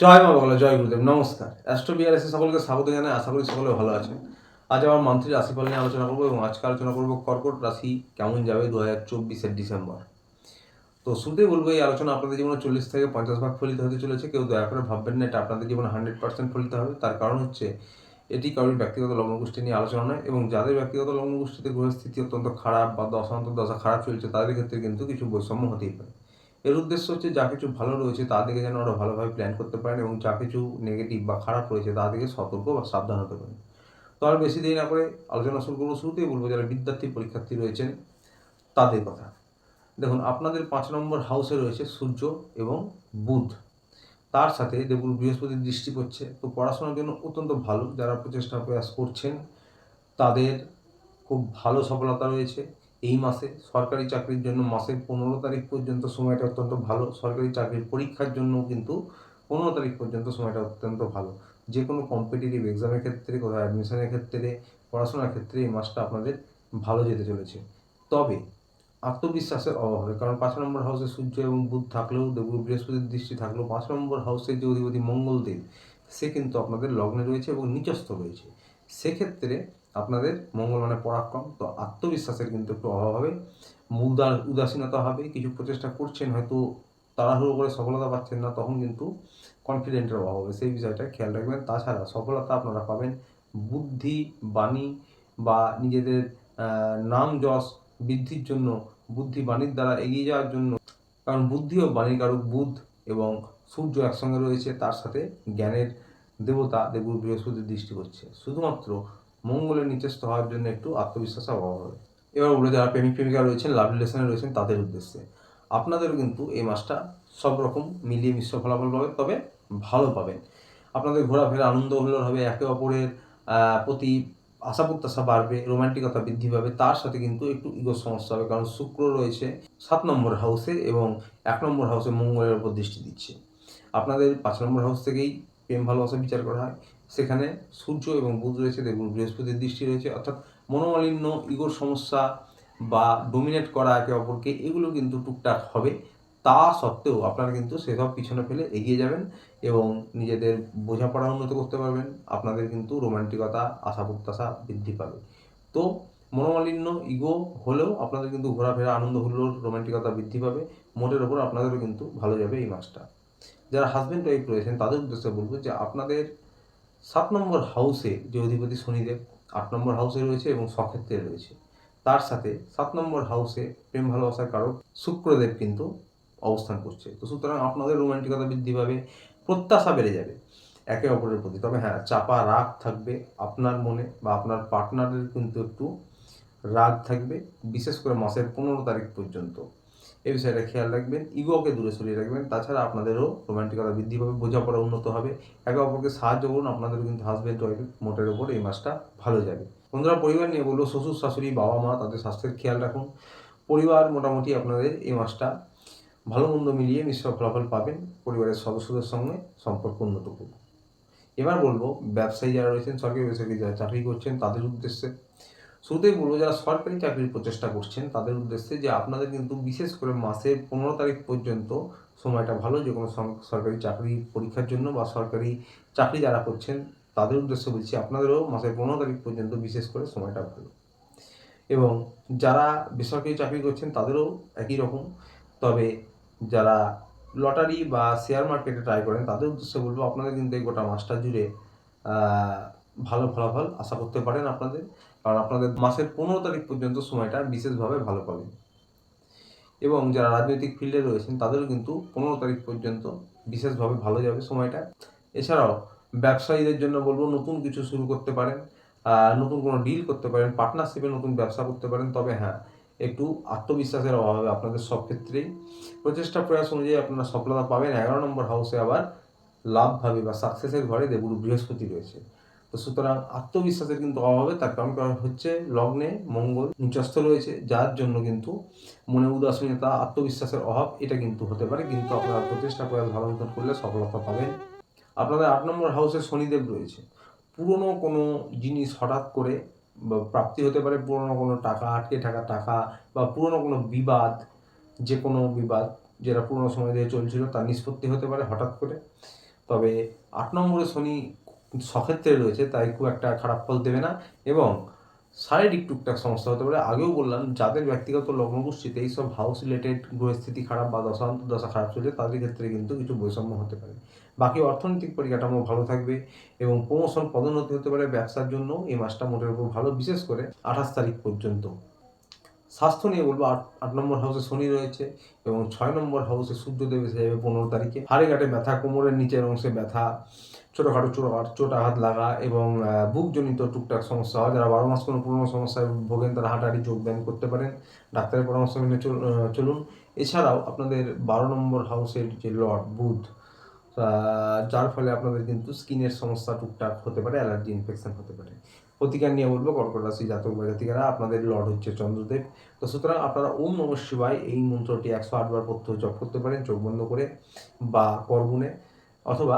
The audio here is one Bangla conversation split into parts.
জয় মা বাংলা, জয় গুরুদেব, নমস্কার। অ্যাস্ট্রো বিআরএসে সকলকে স্বাগত জানাই। আশা করি সকলে ভালো আছেন। আজ আমার মান্থলি রাশিফল নিয়ে আলোচনা করবো এবং আজকে আলোচনা করবো কর্কট রাশি কেমন যাবে 2024-এর ডিসেম্বর। তো শুরুতেই বলবো, এই আলোচনা আপনাদের জীবনে 40 থেকে 50 ভাগ ফলিত হতে চলেছে। কেউ দয়া করে ভাববেন না এটা আপনাদের জীবনে 100% ফলিত হবে। তার কারণ হচ্ছে এটি কারোর ব্যক্তিগত লগ্নগোষ্ঠী নিয়ে আলোচনা নয়, এবং যাদের ব্যক্তিগত লগ্নগোষ্ঠীতে গ্রহের স্থিতি অত্যন্ত খারাপ বা দশান্তর দশা খারাপ চলছে তাদের ক্ষেত্রে কিন্তু কিছু বৈষম্য হতেই পারে। এর উদ্দেশ্য হচ্ছে যা কিছু ভালো রয়েছে তা দিকে যেন ওরা ভালোভাবে প্ল্যান করতে পারেন, এবং যা কিছু নেগেটিভ বা খারাপ রয়েছে তা দিকে সতর্ক বা সাবধান হতে পারেন। তো আর বেশি দেরি না করে আলোচনা শুরু করবো। শুরুতেই বলবো যারা বিদ্যার্থী পরীক্ষার্থী রয়েছেন তাদের কথা। দেখুন, আপনাদের 5 নম্বর হাউসে রয়েছে সূর্য এবং বুধ, তার সাথে দেবগুরু বৃহস্পতির দৃষ্টি পড়ছে। তো পড়াশোনার জন্য অত্যন্ত ভালো। যারা প্রচেষ্টা প্রয়াস করছেন তাদের খুব ভালো সফলতা রয়েছে এই মাসে। সরকারি চাকরির জন্য মাসের 15 তারিখ পর্যন্ত সময়টা অত্যন্ত ভালো। সরকারি চাকরির পরীক্ষার জন্য কিন্তু 15 তারিখ পর্যন্ত সময়টা অত্যন্ত ভালো। যে কোনো কম্পিটিটিভ এক্সামের ক্ষেত্রে, কোথাও অ্যাডমিশনের ক্ষেত্রে, পড়াশোনার ক্ষেত্রে এই মাসটা আপনাদের ভালো যেতে চলেছে। তবে আত্মবিশ্বাসের অভাব হবে, কারণ 5 নম্বর হাউসে সূর্য এবং বুধ থাকলেও, দেবগুরু বৃহস্পতির দৃষ্টি থাকলেও, 5 নম্বর হাউসের যে অধিপতি মঙ্গলদেব সে কিন্তু আপনাদের লগ্নে রয়েছে এবং নিচস্থ রয়েছে। সেক্ষেত্রে আপনাদের মঙ্গল মানে পরাক্রম, তো আত্মবিশ্বাসের কিন্তু একটু অভাব হবে, উদাসীনতা হবে। কিছু প্রচেষ্টা করছেন, হয়তো তাড়াহুড়ো করে সফলতা পাচ্ছেন না, তখন কিন্তু কনফিডেন্টের অভাব হবে, সেই বিষয়টা খেয়াল রাখবেন। তাছাড়া সফলতা আপনারা পাবেন বুদ্ধি, বাণী বা নিজেদের নাম যশ বৃদ্ধির জন্য, বুদ্ধি বাণীর দ্বারা এগিয়ে যাওয়ার জন্য। কারণ বুদ্ধি ও বাণীর কারক বুধ এবং সূর্য একসঙ্গে রয়েছে, তার সাথে জ্ঞানের দেবতা দেবগুরু বৃহস্পতির দৃষ্টি করছে। শুধুমাত্র মঙ্গলের নিচস্থ হওয়ার জন্য একটু আত্মবিশ্বাসের অভাব হবে। এবার বলে যারা প্রেমিক প্রেমিকা রয়েছেন, লাভ রিলেশনে রয়েছেন তাদের উদ্দেশ্যে আপনাদেরও কিন্তু এই মাসটা সব রকম মিলিয়ে মিশ্র ফলাফল পাবেন, তবে ভালো পাবেন। আপনাদের ঘোরাফেরা আনন্দ উল্লাস হবে, একে অপরের প্রতি আশা প্রত্যাশা বাড়বে, রোমান্টিকতা বৃদ্ধি পাবে। তার সাথে কিন্তু একটু ইগোর সমস্যা হবে, কারণ শুক্র রয়েছে 7 নম্বর হাউসে এবং 1 নম্বর হাউসে মঙ্গলের উপর দৃষ্টি দিচ্ছে। আপনাদের 5 নম্বর হাউস থেকেই প্রেম ভালোবাসা বিচার করা হয়। সেখানে সূর্য এবং বুধ রয়েছে, দেবগুরু বৃহস্পতির দৃষ্টি রয়েছে, অর্থাৎ মনোমালিন্য, ইগোর সমস্যা বা ডোমিনেট করা একে অপরকে, এগুলো কিন্তু টুকটাক হবে। তা সত্ত্বেও আপনারা কিন্তু সেসব পিছনে ফেলে এগিয়ে যাবেন এবং নিজেদের বোঝাপড়া উন্নত করতে পারবেন। আপনাদের কিন্তু রোমান্টিকতা, আশা প্রত্যাশা বৃদ্ধি পাবে। তো মনোমালিন্য, ইগো হলেও আপনাদের কিন্তু ঘোরাফেরা আনন্দ হুল্লোড়, রোমান্টিকতা বৃদ্ধি পাবে। মোটের ওপর আপনাদেরও কিন্তু ভালো যাবে এই মাসটা। যারা হাজব্যান্ড ওয়াইফ রয়েছেন তাদের উদ্দেশ্যে বলবো যে আপনাদের 7 নম্বর হাউসে যে অধিপতি শনিদেব 8 নম্বর হাউসে রয়েছে এবং স্বক্ষেত্রে রয়েছে, তার সাথে 7 নম্বর হাউসে প্রেম ভালোবাসার কারক শুক্রদেব কিন্তু অবস্থান করছে। তো সুতরাং আপনাদের রোমান্টিকতা বৃদ্ধি পাবে, প্রত্যাশা বেড়ে যাবে একে অপরের প্রতি। তবে হ্যাঁ, চাপা রাগ থাকবে আপনার মনে, বা আপনার পার্টনারের কিন্তু একটু রাগ থাকবে, বিশেষ করে মাসের 15 তারিখ পর্যন্ত। এই বিষয়টা খেয়াল রাখবেন, ইগোকে দূরে সরিয়ে রাখবেন। তাছাড়া আপনাদেরও রোমান্টিকতা বৃদ্ধি পাবে, বোঝাপড়া উন্নত হবে, একে অপরকে সাহায্য করুন। আপনাদেরও কিন্তু হাজব্যান্ড ওয়াইফ মোটের ওপর এই মাসটা ভালো যাবে। বন্ধুরা, পরিবার নিয়ে বলবো, শ্বশুর শাশুড়ি, বাবা মা তাদের স্বাস্থ্যের খেয়াল রাখুন। পরিবার মোটামুটি আপনাদের এই মাসটা ভালো মন্দ মিলিয়ে মিশ্র ফলাফল পাবেন। পরিবারের সদস্যদের সঙ্গে সম্পর্ক উন্নত করুন। এবার বলবো ব্যবসায়ী যারা রয়েছেন, সরকারি বেসরকারি যারা চাকরি করছেন তাদের উদ্দেশ্যে। শুরুতেই বলবো যারা সরকারি চাকরির প্রচেষ্টা করছেন তাদের উদ্দেশ্যে যে আপনাদের কিন্তু বিশেষ করে মাসের 15 তারিখ পর্যন্ত সময়টা ভালো, যে কোনো সরকারি চাকরি পরীক্ষার জন্য বা সরকারি চাকরি যারা করছেন তাদের উদ্দেশ্যে বলছি, আপনাদেরও মাসের 15 তারিখ পর্যন্ত বিশেষ করে সময়টা ভালো। এবং যারা বেসরকারি চাকরি করছেন তাদেরও একই রকম। তবে যারা লটারি বা শেয়ার মার্কেটে ট্রাই করেন তাদের উদ্দেশ্যে বলবো, আপনাদের কিন্তু এই গোটা মাসটা জুড়ে ভালো ফলাফল আশা করতে পারেন আপনাদের, কারণ আপনাদের মাসের 15 তারিখ পর্যন্ত সময়টা বিশেষভাবে ভালো পাবেন। এবং যারা রাজনৈতিক ফিল্ডে রয়েছেন তাদেরও কিন্তু 15 তারিখ পর্যন্ত বিশেষভাবে ভালো যাবে সময়টা। এছাড়াও ব্যবসায়ীদের জন্য বলবো, নতুন কিছু শুরু করতে পারেন, নতুন কোনো ডিল করতে পারেন, পার্টনারশিপে নতুন ব্যবসা করতে পারেন। তবে হ্যাঁ, একটু আত্মবিশ্বাসের অভাব হবে আপনাদের সব ক্ষেত্রেই। প্রচেষ্টা প্রয়াস অনুযায়ী আপনারা সফলতা পাবেন। 11 নম্বর হাউসে আবার লাভভাবে বা সাকসেসের ঘরে দেবগুরু বৃহস্পতি রয়েছে। তো সুতরাং আত্মবিশ্বাসের কিন্তু অভাব হবে। তার কারণ হচ্ছে লগ্নে মঙ্গল নিচস্থ রয়েছে, যার জন্য কিন্তু মনে উদাসীনতা, আত্মবিশ্বাসের অভাব এটা কিন্তু হতে পারে। কিন্তু আপনারা প্রচেষ্টা প্রয়াস ভালো মতন করলে সফলতা পাবেন। আপনাদের 8 নম্বর হাউসে শনিদেব রয়েছে। পুরনো কোনো জিনিস হঠাৎ করে প্রাপ্তি হতে পারে, পুরনো কোনো টাকা, আটকে থাকা টাকা, বা পুরনো কোনো বিবাদ, যে কোনো বিবাদ যেটা পুরনো সময় দিয়ে চলছিল তার নিষ্পত্তি হতে পারে হঠাৎ করে। তবে 8 নম্বরে শনি সক্ষেত্রে রয়েছে, তাই খুব একটা খারাপ ফল দেবে না এবং শারীরিক টুকটাক সমস্যা হতে পারে। আগেও বললাম, যাদের ব্যক্তিগত লগ্নকুষ্ঠিতে এইসব হাউস রিলেটেড গ্রহস্থিতি খারাপ বা দশা খারাপ চলছে, তাদের ক্ষেত্রে কিন্তু কিছু বৈষম্য হতে পারে। বাকি অর্থনৈতিক পরিকাঠামো ভালো থাকবে এবং প্রমোশন পদোন্নতি হতে পারে। ব্যবসার জন্য এই মাসটা মোটের উপর ভালো, বিশেষ করে 28 তারিখ পর্যন্ত। স্বাস্থ্য নিয়ে বলবো, 8 নম্বর হাউসে শনি রয়েছে এবং 6 নম্বর হাউসে সূর্যদেব এসে যাবে 15 তারিখে। হাড়ে গাঁটে ব্যথা, কোমরের নিচের অংশে ব্যথা, ছোটোখাটো চোট আঘাত লাগা এবং বুকজনিত টুকটাক সমস্যা হয়। যারা 12 মাস কোনো পুরনো সমস্যায় ভোগেন, তারা হাঁটাহাঁটি যোগব্যায়াম করতে পারেন, ডাক্তারের পরামর্শ মেনে চলুন। এছাড়াও আপনাদের 12 নম্বর হাউসের যে লর্ড বুধ, যার ফলে আপনাদের কিন্তু স্কিনের সমস্যা টুকটাক হতে পারে, অ্যালার্জি ইনফেকশন হতে পারে। প্রতিকার নিয়ে বলবো, কর্কট রাশি জাতক বা জাতিকারা, আপনাদের লর্ড হচ্ছে চন্দ্রদেব। তো সুতরাং আপনারা ওম নমঃ শিবায় এই মন্ত্রটি 108 বার প্রত্যহ জপ করতে পারেন, চোখ বন্ধ করে বা করগুনে, অথবা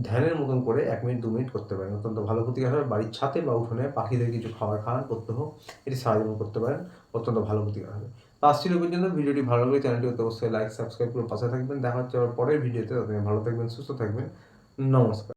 ধ্যানের মতন করে 1 মিনিট 2 মিনিট করতে পারেন। অত্যন্ত ভালো প্রতিকার হবে। বাড়ির ছাদে বা উঠোনে পাখিদের কিছু খাবার খাওয়ান প্রত্যহ, এটি সারাজীবন করতে পারেন, অত্যন্ত ভালো প্রতিকার হবে। তো আজকের পর্যন্ত। ভিডিওটি ভালো লাগলে চ্যানেলটি অবশ্যই লাইক সাবস্ক্রাইব করে পাশে থাকবেন। দেখা হচ্ছে আবার পরের ভিডিওতে। ততদিন ভালো থাকবেন, সুস্থ থাকবেন। নমস্কার।